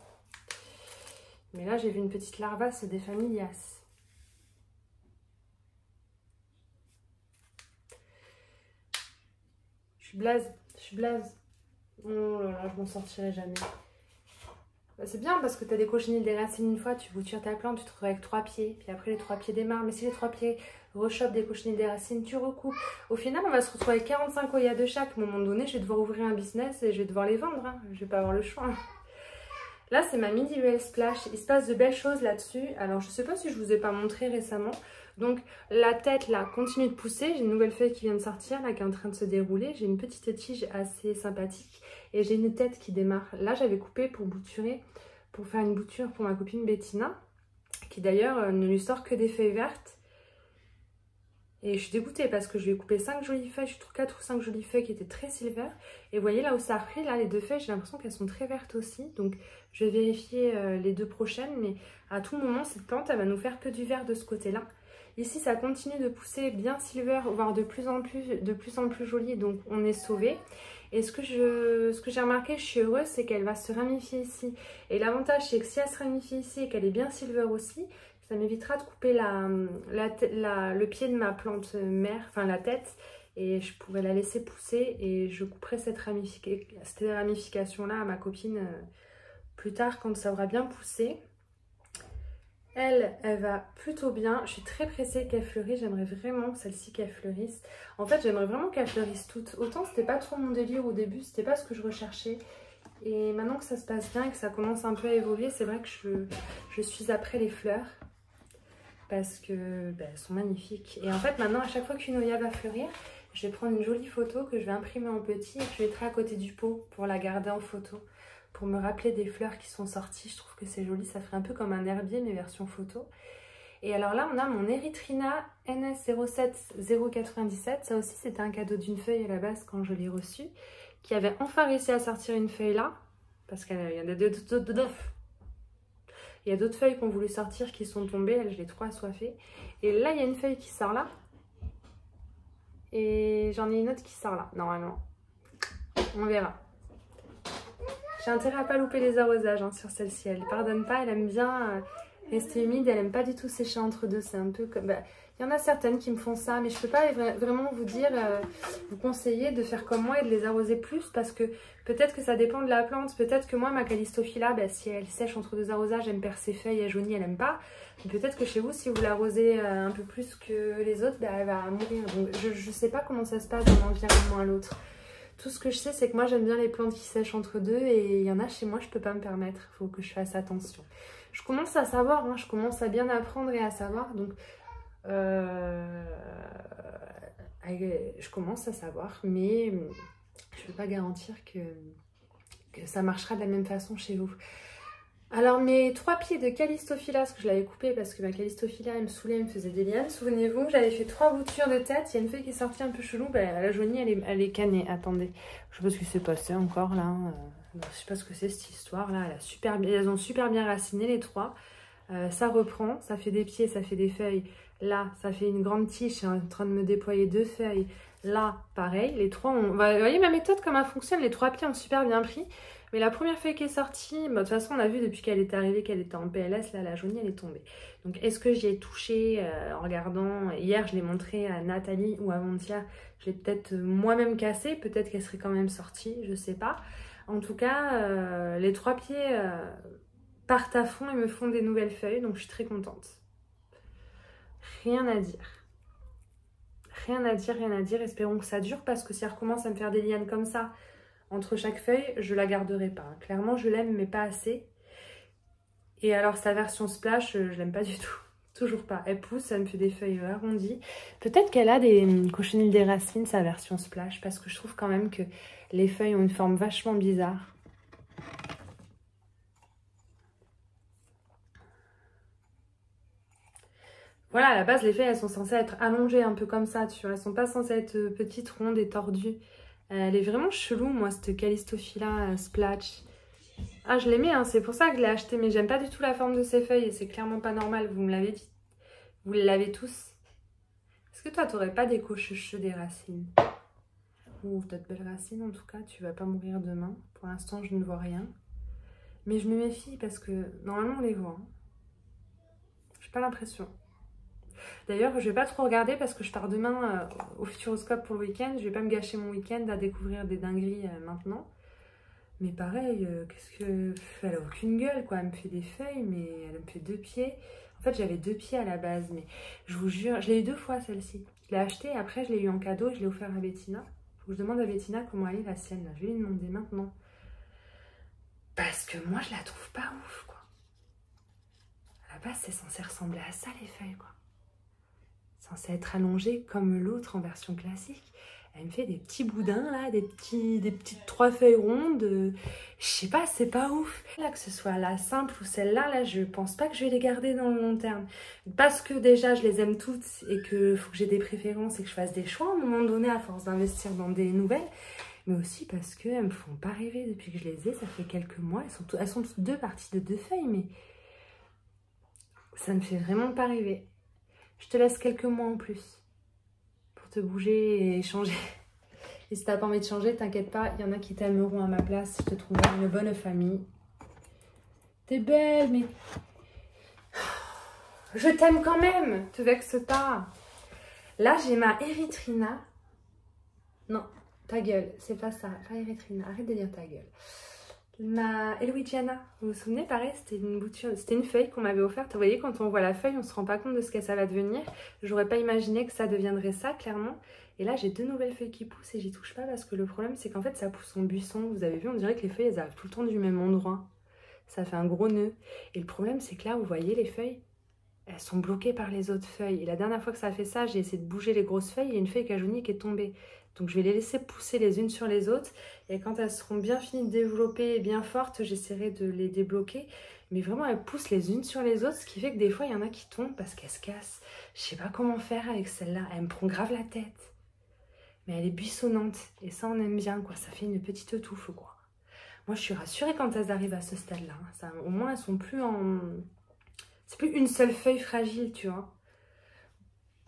Mais là, j'ai vu une petite larvasse des familias. Je suis blaze. Oh là là, je m'en sortirai jamais. C'est bien parce que tu as des cochenilles des racines une fois, tu boutures ta plante, tu te retrouves avec 3 pieds, puis après les 3 pieds démarrent. Mais si les 3 pieds rechopent des cochenilles des racines, tu recoupes. Au final, on va se retrouver avec 45 oyas de chaque. À un moment donné, je vais devoir ouvrir un business et je vais devoir les vendre. Hein. Je vais pas avoir le choix. Hein. Là, c'est ma Mediwell Splash. Il se passe de belles choses là-dessus. Alors, je sais pas si je vous ai pas montré récemment. Donc, la tête, là, continue de pousser. J'ai une nouvelle feuille qui vient de sortir, là, qui est en train de se dérouler. J'ai une petite tige assez sympathique. Et j'ai une tête qui démarre. Là, j'avais coupé pour bouturer, pour faire une bouture pour ma copine Bettina, qui d'ailleurs ne lui sort que des feuilles vertes. Et je suis dégoûtée parce que je lui ai coupé 5 jolies feuilles, je trouve 4 ou 5 jolies feuilles qui étaient très silver. Et vous voyez là où ça a pris, là les 2 feuilles, j'ai l'impression qu'elles sont très vertes aussi. Donc je vais vérifier les 2 prochaines, mais à tout moment, cette plante, elle va nous faire que du vert de ce côté-là. Ici, ça continue de pousser bien silver, voire de plus en plus joli, donc on est sauvé. Et ce que j'ai remarqué, je suis heureuse, c'est qu'elle va se ramifier ici. Et l'avantage, c'est que si elle se ramifie ici et qu'elle est bien silver aussi, ça m'évitera de couper le pied de ma plante mère, enfin la tête, et je pourrais la laisser pousser et je couperai cette ramification-là à ma copine plus tard quand ça aura bien poussé. Elle va plutôt bien. Je suis très pressée qu'elle fleurisse. J'aimerais vraiment celle-ci qu'elle fleurisse. En fait, j'aimerais vraiment qu'elle fleurisse toutes. Autant c'était pas trop mon délire au début, c'était pas ce que je recherchais. Et maintenant que ça se passe bien et que ça commence un peu à évoluer, c'est vrai que je suis après les fleurs. Parce que elles sont magnifiques. Et en fait, maintenant, à chaque fois qu'une Oya va fleurir, je vais prendre une jolie photo que je vais imprimer en petit et que je mettrai à côté du pot pour la garder en photo. Pour me rappeler des fleurs qui sont sorties. Je trouve que c'est joli. Ça ferait un peu comme un herbier, mais version photo. Et alors là, on a mon Erythrina NS07097. Ça aussi, c'était un cadeau d'une feuille à la base quand je l'ai reçue. Qui avait enfin réussi à sortir une feuille là. Parce qu'il y a d'autres feuilles qui ont voulu sortir qui sont tombées. Elles, je l'ai trop assoiffée. Et là, il y a une feuille qui sort là. Et j'en ai une autre qui sort là, normalement. On verra. J'ai intérêt à pas louper les arrosages hein, sur celle-ci. Elle pardonne pas, elle aime bien rester humide. Elle aime pas du tout sécher entre deux. C'est un peu comme... il y en a certaines qui me font ça, mais je peux pas vraiment vous dire, vous conseiller de faire comme moi et de les arroser plus parce que peut-être que ça dépend de la plante. Peut-être que moi, ma Calistophylla, si elle sèche entre deux arrosages, elle perd ses feuilles, elle jaunit, elle aime pas. Peut-être que chez vous, si vous l'arrosez un peu plus que les autres, elle va mourir. Donc je sais pas comment ça se passe d'un environnement à l'autre. Tout ce que je sais, c'est que moi, j'aime bien les plantes qui sèchent entre deux et il y en a chez moi, je peux pas me permettre. Il faut que je fasse attention. Je commence à savoir, hein, je commence à bien apprendre et à savoir. Donc, je commence à savoir, mais je ne peux pas garantir que ça marchera de la même façon chez vous. Alors mes 3 pieds de Calistophylla, parce que je l'avais coupé parce que ma Calistophylla elle me saoulait, elle me faisait des lianes. Souvenez-vous, j'avais fait 3 boutures de tête. Il y a une feuille qui est sortie un peu chelou, la jaunie elle est cannée. Attendez, je sais pas ce qui s'est passé encore là. Je sais pas ce que c'est cette histoire là. Elles ont super bien raciné les 3. Ça reprend, ça fait des pieds, ça fait des feuilles. Là, ça fait une grande tige, je suis en train de me déployer 2 feuilles. Là, pareil, les 3 ont... Vous voyez ma méthode, comment elle fonctionne, les 3 pieds ont super bien pris. Mais la première feuille qui est sortie, de toute façon, on a vu depuis qu'elle est arrivée, qu'elle était en PLS, là, la jaunie, elle est tombée. Donc, est-ce que j'y ai touché en regardant... Hier, je l'ai montré à Nathalie ou à Montia, je l'ai peut-être moi-même cassée, peut-être qu'elle serait quand même sortie, je sais pas. En tout cas, les 3 pieds partent à fond et me font des nouvelles feuilles, donc je suis très contente. Rien à dire. Rien à dire, rien à dire. Espérons que ça dure parce que si elle recommence à me faire des lianes comme ça entre chaque feuille, je la garderai pas. Clairement, je l'aime, mais pas assez. Et alors, sa version splash, je l'aime pas du tout. Toujours pas. Elle pousse, elle me fait des feuilles arrondies. Peut-être qu'elle a des cochenilles des racines, sa version splash, parce que je trouve quand même que les feuilles ont une forme vachement bizarre. Voilà, à la base, les feuilles, elles sont censées être allongées un peu comme ça, tu vois. Elles sont pas censées être petites, rondes et tordues. Elle est vraiment chelou, moi, cette Calistophylla Splash. Ah, je l'aimais, hein, c'est pour ça que je l'ai acheté, mais j'aime pas du tout la forme de ses feuilles et c'est clairement pas normal, vous me l'avez dit. Vous l'avez tous. Est-ce que toi, t'aurais pas des cochecheux des racines? Ou d'autres belles racines, en tout cas, tu vas pas mourir demain. Pour l'instant, je ne vois rien. Mais je me méfie parce que, normalement, on les voit. Hein. J'ai pas l'impression. D'ailleurs, je vais pas trop regarder parce que je pars demain au Futuroscope pour le week-end. Je vais pas me gâcher mon week-end à découvrir des dingueries maintenant. Mais pareil, qu'est-ce que... Elle a aucune gueule, quoi. Elle me fait des feuilles, mais elle me fait 2 pieds. En fait, j'avais 2 pieds à la base, mais je vous jure, je l'ai eu 2 fois, celle-ci. Je l'ai achetée, après je l'ai eu en cadeau, je l'ai offert à Bettina. Faut que je demande à Bettina comment elle est la sienne, là. Je vais lui demander maintenant. Parce que moi, je la trouve pas ouf, quoi. À la base, c'est censé ressembler à ça, les feuilles, quoi. Censé être allongé comme l'autre en version classique. Elle me fait des petits boudins là, des petites 3 feuilles rondes. Je sais pas, c'est pas ouf. Là, que ce soit la simple ou celle-là, là, je pense pas que je vais les garder dans le long terme. Parce que déjà, je les aime toutes et que faut que j'ai des préférences et que je fasse des choix à un moment donné à force d'investir dans des nouvelles. Mais aussi parce qu'elles me font pas rêver depuis que je les ai. Ça fait quelques mois. Elles sont toutes 2 parties de 2 feuilles, mais ça me fait vraiment pas rêver. Je te laisse quelques mois en plus pour te bouger et changer. Et si t'as pas envie de changer, t'inquiète pas, il y en a qui t'aimeront à ma place. Je te trouverai une bonne famille. T'es belle, mais... Je t'aime quand même, te vexe pas. Là, j'ai ma Erythrina. Non, ta gueule, c'est pas ça, pas Erythrina. Arrête de dire ta gueule. Ma Eloigiana, vous vous souvenez, pareil, c'était une feuille qu'on m'avait offerte. Vous voyez, quand on voit la feuille, on se rend pas compte de ce que ça va devenir. J'aurais pas imaginé que ça deviendrait ça, clairement. Et là, j'ai 2 nouvelles feuilles qui poussent et j'y touche pas parce que le problème, c'est qu'en fait, ça pousse en buisson. Vous avez vu, on dirait que les feuilles, elles arrivent tout le temps du même endroit. Ça fait un gros nœud. Et le problème, c'est que là, vous voyez, les feuilles, elles sont bloquées par les autres feuilles. Et la dernière fois que ça a fait ça, j'ai essayé de bouger les grosses feuilles. Il y a une feuille qui a jauni qui est tombée. Donc, je vais les laisser pousser les unes sur les autres. Et quand elles seront bien finies de développer et bien fortes, j'essaierai de les débloquer. Mais vraiment, elles poussent les unes sur les autres, ce qui fait que des fois, il y en a qui tombent parce qu'elles se cassent. Je sais pas comment faire avec celle-là. Elle me prend grave la tête. Mais elle est buissonnante. Et ça, on aime bien, quoi. Ça fait une petite touffe, quoi. Moi, je suis rassurée quand elles arrivent à ce stade-là. Ça, au moins, elles sont plus en... C'est plus une seule feuille fragile, tu vois.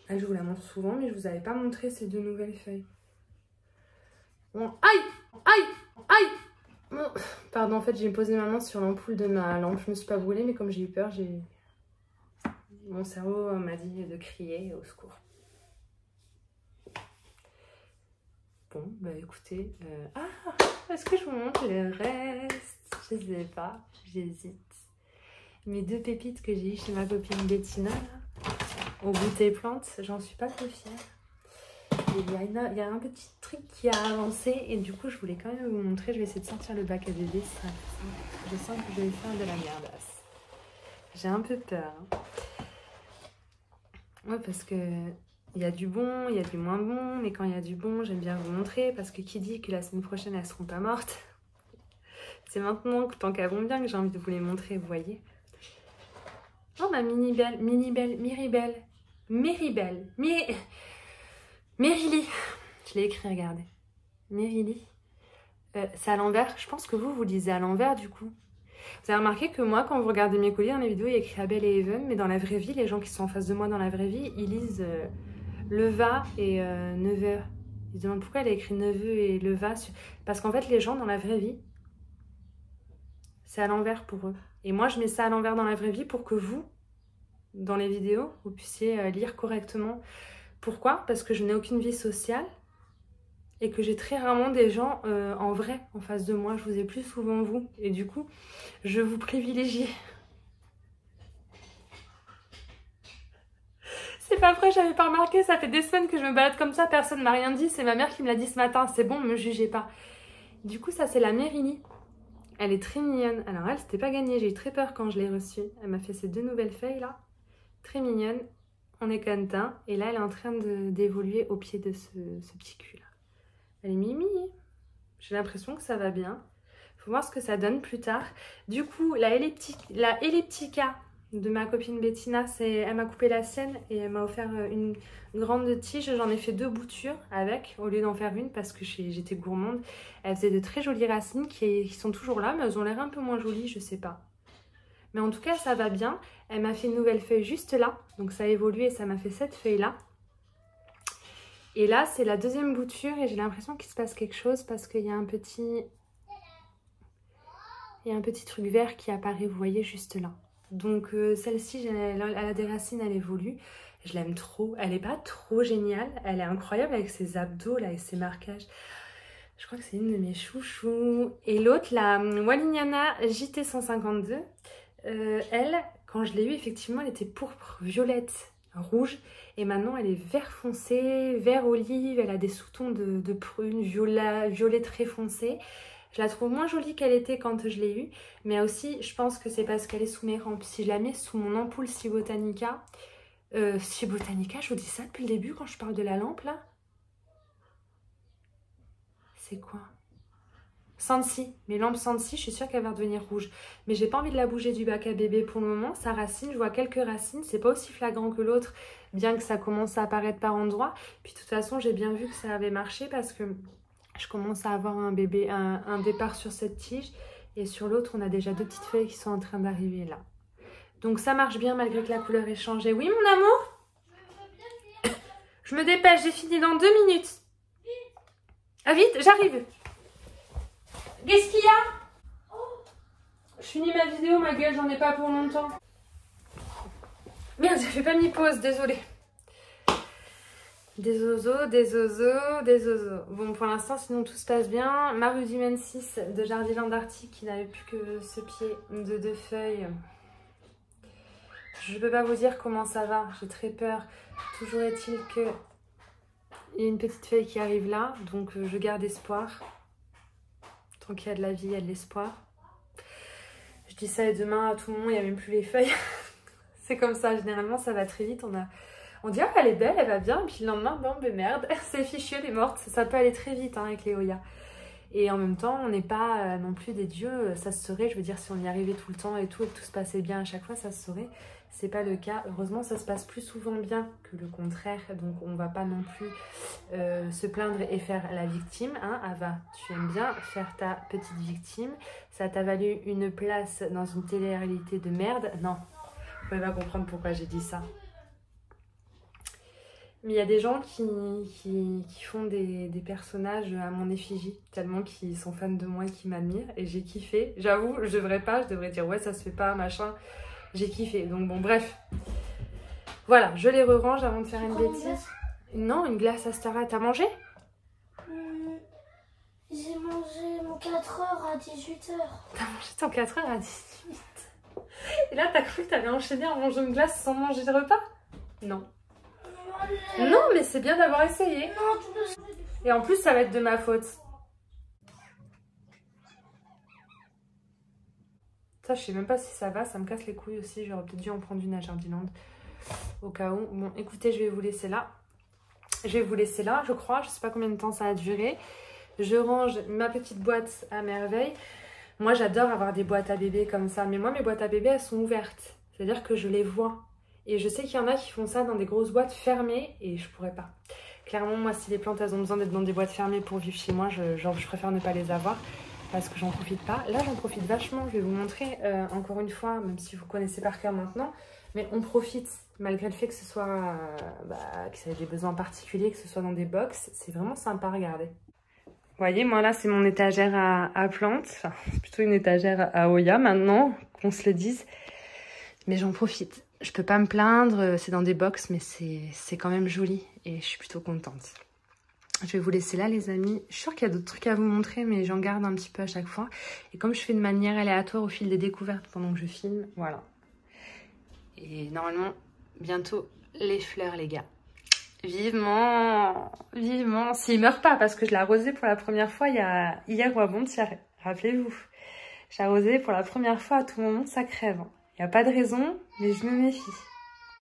Elle, je vous la montre souvent, mais je vous avais pas montré ces 2 nouvelles feuilles. Bon, aïe, aïe, aïe. Bon, pardon, en fait, j'ai posé ma main sur l'ampoule de ma lampe. Je me suis pas brûlée, mais comme j'ai eu peur, mon cerveau m'a dit de crier au secours. Bon, bah écoutez, est-ce que je vous montre le reste? Je sais pas, j'hésite. Mes 2 pépites que j'ai eues chez ma copine Bettina, là, au goûter plantes, j'en suis pas peu fière. Il y a un petit truc qui a avancé et du coup je voulais quand même vous montrer. Je vais essayer de sortir le bac à bébé. Je sens que je vais faire de la merdasse. J'ai un peu peur. Hein. Ouais, parce que il y a du bon, il y a du moins bon. Mais quand il y a du bon, j'aime bien vous montrer. Parce que qui dit que la semaine prochaine elles seront pas mortes? C'est maintenant que tant qu'elles vont bien que j'ai envie de vous les montrer, vous voyez. Oh ma Miribelle, Mérily, je l'ai écrit, regardez. Mérily. C'est à l'envers. Je pense que vous lisez à l'envers du coup. Vous avez remarqué que moi, quand vous regardez mes colis dans les vidéos, il y a écrit Abel et Even, mais dans la vraie vie, les gens qui sont en face de moi dans la vraie vie, ils lisent Leva et Neveu. Ils se demandent pourquoi elle a écrit Neveu et Leva. Parce qu'en fait, les gens dans la vraie vie, c'est à l'envers pour eux. Et moi, je mets ça à l'envers dans la vraie vie pour que vous, dans les vidéos, vous puissiez lire correctement. Pourquoi? Parce que je n'ai aucune vie sociale et que j'ai très rarement des gens en vrai en face de moi. Je vous ai plus souvent vous. Et du coup, je vous privilégie. C'est pas vrai, j'avais pas remarqué. Ça fait des semaines que je me balade comme ça. Personne m'a rien dit. C'est ma mère qui me l'a dit ce matin. C'est bon, me jugez pas. Du coup, ça, c'est la Mérily. Elle est très mignonne. Alors elle, c'était pas gagné. J'ai eu très peur quand je l'ai reçue. Elle m'a fait ces 2 nouvelles feuilles là. Très mignonne. On est content. Et là, elle est en train d'évoluer au pied de ce petit cul là. Elle est mimi. J'ai l'impression que ça va bien. Faut voir ce que ça donne plus tard. Du coup, la elliptica de ma copine Bettina, elle m'a coupé la sienne et elle m'a offert une grande tige. J'en ai fait 2 boutures avec, au lieu d'en faire une parce que j'étais gourmande. Elle faisait de très jolies racines qui sont toujours là, mais elles ont l'air un peu moins jolies, je sais pas. Mais en tout cas, ça va bien. Elle m'a fait une nouvelle feuille juste là. Donc ça a évolué et ça m'a fait cette feuille-là. Et là, c'est la 2e bouture et j'ai l'impression qu'il se passe quelque chose parce qu'il y a un petit... Il y a un petit truc vert qui apparaît, vous voyez, juste là. Donc celle-ci, elle a des racines, elle évolue. Je l'aime trop. Elle n'est pas trop géniale. Elle est incroyable avec ses abdos là et ses marquages. Je crois que c'est une de mes chouchous. Et l'autre, la Walignana JT152, elle, quand je l'ai eue, effectivement, elle était pourpre, violette, rouge. Et maintenant, elle est vert foncé, vert olive. Elle a des sous-tons de prune, violet très foncé. Je la trouve moins jolie qu'elle était quand je l'ai eue. Mais aussi, je pense que c'est parce qu'elle est sous mes rampes. Si je la mets sous mon ampoule Cibotanica, je vous dis ça depuis le début quand je parle de la lampe, là. C'est quoi? Sansi, mes lampes Sansi, je suis sûre qu'elle va redevenir rouge. Mais j'ai pas envie de la bouger du bac à bébé pour le moment. Sa racine, je vois quelques racines. C'est pas aussi flagrant que l'autre, bien que ça commence à apparaître par endroits. Puis de toute façon, j'ai bien vu que ça avait marché parce que je commence à avoir un bébé, un départ sur cette tige. Et sur l'autre, on a déjà 2 petites feuilles qui sont en train d'arriver là. Donc ça marche bien malgré que la couleur ait changé. Oui, mon amour? Je me dépêche, j'ai fini dans 2 minutes. Ah vite, j'arrive. Qu'est-ce qu'il y a? Je finis ma vidéo, ma gueule, j'en ai pas pour longtemps. Merde, j'ai fait pas mis pause, désolée. Des oiseaux, des oiseaux, des oiseaux. Bon, pour l'instant, sinon tout se passe bien. Ma Rudimène 6 de Jardiland Arctique qui n'avait plus que ce pied de 2 feuilles. Je peux pas vous dire comment ça va, j'ai très peur. Toujours est-il que il y a une petite feuille qui arrive là, donc je garde espoir. Tant qu'il y a de la vie, il y a de l'espoir. Je dis ça et demain, à tout moment, il n'y a même plus les feuilles. C'est comme ça, généralement, ça va très vite. On dit, ah, elle est belle, elle va bien. Et puis le lendemain, bon, ben merde, c'est fichu, elle est morte. Ça peut aller très vite hein, avec les Hoya. Et en même temps, on n'est pas non plus des dieux. Ça se saurait, je veux dire, si on y arrivait tout le temps et tout se passait bien à chaque fois, ça se saurait. C'est pas le cas. Heureusement, ça se passe plus souvent bien que le contraire. Donc, on va pas non plus se plaindre et faire la victime. Hein. Ava, tu aimes bien faire ta petite victime. Ça t'a valu une place dans une télé-réalité de merde. Non, vous pouvez pas comprendre pourquoi j'ai dit ça. Mais il y a des gens qui font des personnages à mon effigie, tellement qu'ils sont fans de moi et qui m'admirent. Et j'ai kiffé. J'avoue, je devrais dire ouais, ça se fait pas, machin. J'ai kiffé. Donc bon, bref. Voilà, je les re-range avant de faire une bêtise. Non, une glace à Stara. T'as mangé? J'ai mangé mon 4h à 18h. T'as mangé ton 4h à 18h. Et là, t'as cru que t'avais enchaîné en mangeant une glace sans manger de repas? Non. Non, mais c'est bien d'avoir essayé. Non, et en plus, ça va être de ma faute. Ça, je sais même pas si ça va. Ça me casse les couilles aussi. J'aurais peut-être dû en prendre une à Jardiland. Au cas où. Bon, écoutez, je vais vous laisser là. Je crois. Je sais pas combien de temps ça a duré. Je range ma petite boîte à merveille. Moi, j'adore avoir des boîtes à bébé comme ça. Mais moi, mes boîtes à bébé, elles sont ouvertes. C'est-à-dire que je les vois. Et je sais qu'il y en a qui font ça dans des grosses boîtes fermées et je pourrais pas. Clairement, moi, si les plantes, elles ont besoin d'être dans des boîtes fermées pour vivre chez moi, je préfère ne pas les avoir parce que j'en profite pas. Là, j'en profite vachement. Je vais vous montrer encore une fois, même si vous connaissez par cœur maintenant. Mais on profite, malgré le fait que ce soit, que ça ait des besoins particuliers, que ce soit dans des box. C'est vraiment sympa à regarder. Vous voyez, moi là, c'est mon étagère à plantes. Enfin, c'est plutôt une étagère à Hoya maintenant, qu'on se le dise. Mais j'en profite. Je peux pas me plaindre, c'est dans des box, mais c'est quand même joli et je suis plutôt contente. Je vais vous laisser là, les amis. Je suis sûre qu'il y a d'autres trucs à vous montrer, mais j'en garde un petit peu à chaque fois. Et comme je fais de manière aléatoire au fil des découvertes pendant que je filme, voilà. Et normalement, bientôt, les fleurs, les gars. Vivement, vivement. S'il meurt pas, parce que je l'ai arrosé pour la première fois hier ou avant-hier. Rappelez-vous. J'ai arrosé pour la première fois à tout moment, ça crève. Il n'y a pas de raison, mais je me méfie.